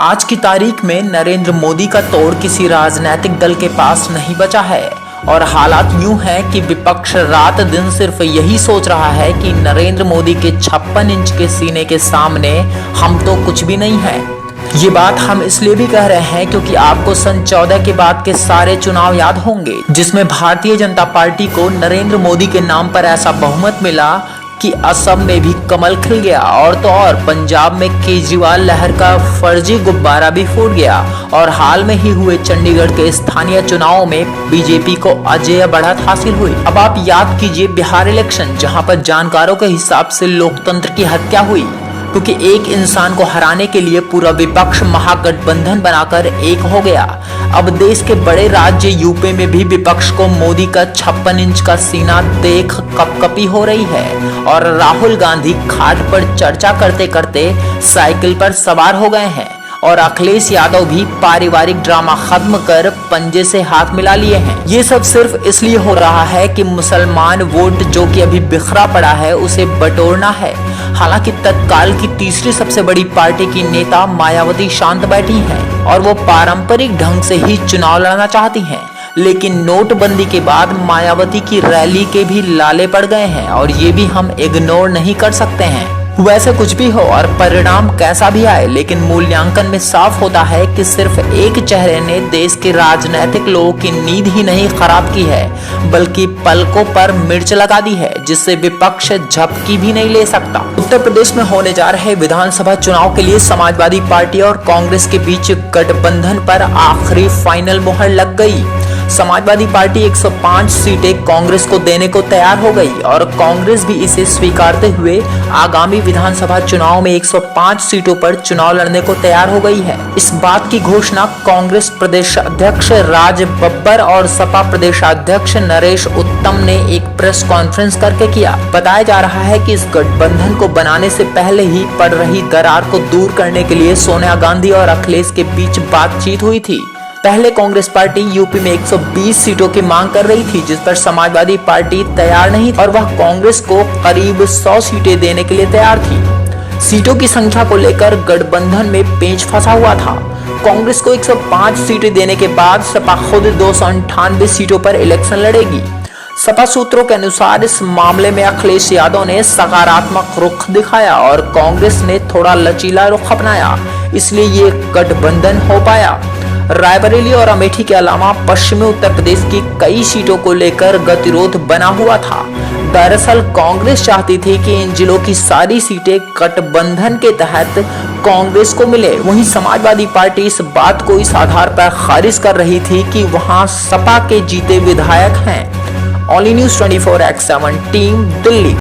आज की तारीख में नरेंद्र मोदी का तोड़ किसी राजनीतिक दल के पास नहीं बचा है और हालात यूं हैं कि विपक्ष रात दिन सिर्फ यही सोच रहा है कि नरेंद्र मोदी के 56 इंच के सीने के सामने हम तो कुछ भी नहीं है। ये बात हम इसलिए भी कह रहे हैं क्योंकि आपको सन 14 के बाद के सारे चुनाव याद होंगे जिसमें भारतीय जनता पार्टी को नरेंद्र मोदी के नाम पर ऐसा बहुमत मिला कि असम में भी कमल खिल गया और तो और पंजाब में केजरीवाल लहर का फर्जी गुब्बारा भी फूट गया और हाल में ही हुए चंडीगढ़ के स्थानीय चुनावों में बीजेपी को अजेय बढ़त हासिल हुई। अब आप याद कीजिए बिहार इलेक्शन, जहां पर जानकारों के हिसाब से लोकतंत्र की हत्या हुई क्योंकि एक इंसान को हराने के लिए पूरा विपक्ष महागठबंधन बनाकर एक हो गया। अब देश के बड़े राज्य यूपी में भी विपक्ष को मोदी का 56 इंच का सीना देख कपकपी हो रही है और राहुल गांधी खाट पर चर्चा करते करते साइकिल पर सवार हो गए हैं और अखिलेश यादव भी पारिवारिक ड्रामा खत्म कर पंजे से हाथ मिला लिए हैं। ये सब सिर्फ इसलिए हो रहा है कि मुसलमान वोट जो कि अभी बिखरा पड़ा है उसे बटोरना है। हालांकि तत्काल की तीसरी सबसे बड़ी पार्टी की नेता मायावती शांत बैठी हैं और वो पारंपरिक ढंग से ही चुनाव लड़ना चाहती हैं, लेकिन नोटबंदी के बाद मायावती की रैली के भी लाले पड़ गए हैं और ये भी हम इग्नोर नहीं कर सकते हैं। वैसे कुछ भी हो और परिणाम कैसा भी आए, लेकिन मूल्यांकन में साफ होता है कि सिर्फ एक चेहरे ने देश के राजनीतिक लोगों की नींद ही नहीं खराब की है बल्कि पलकों पर मिर्च लगा दी है जिससे विपक्ष झपकी भी नहीं ले सकता। उत्तर प्रदेश में होने जा रहे विधानसभा चुनाव के लिए समाजवादी पार्टी और कांग्रेस के बीच गठबंधन पर आखिरी फाइनल मुहर लग गई। समाजवादी पार्टी 105 सीटें कांग्रेस को देने को तैयार हो गई और कांग्रेस भी इसे स्वीकारते हुए आगामी विधानसभा चुनाव में 105 सीटों पर चुनाव लड़ने को तैयार हो गई है। इस बात की घोषणा कांग्रेस प्रदेश अध्यक्ष राज बब्बर और सपा प्रदेशाध्यक्ष नरेश उत्तम ने एक प्रेस कॉन्फ्रेंस करके किया। बताया जा रहा है कि इस गठबंधन को बनाने से पहले ही पड़ रही दरार को दूर करने के लिए सोनिया गांधी और अखिलेश के बीच बातचीत हुई थी। पहले कांग्रेस पार्टी यूपी में 120 सीटों की मांग कर रही थी जिस पर समाजवादी पार्टी तैयार नहीं और वह कांग्रेस को करीब 100 सीटें देने के लिए तैयार थी। सीटों की संख्या को लेकर गठबंधन में पेंच फंसा हुआ था। कांग्रेस को 105 सीटें देने के बाद सपा खुद 298 सीटों पर इलेक्शन लड़ेगी। सपा सूत्रों के अनुसार इस मामले में अखिलेश यादव ने सकारात्मक रुख दिखाया और कांग्रेस ने थोड़ा लचीला रुख अपनाया, इसलिए ये गठबंधन हो पाया। रायबरेली और अमेठी के अलावा पश्चिमी उत्तर प्रदेश की कई सीटों को लेकर गतिरोध बना हुआ था। दरअसल कांग्रेस चाहती थी कि इन जिलों की सारी सीटें गठबंधन के तहत कांग्रेस को मिले। वहीं समाजवादी पार्टी इस बात को इस आधार पर खारिज कर रही थी कि वहां सपा के जीते विधायक हैं। Only news 24x7 team Delhi.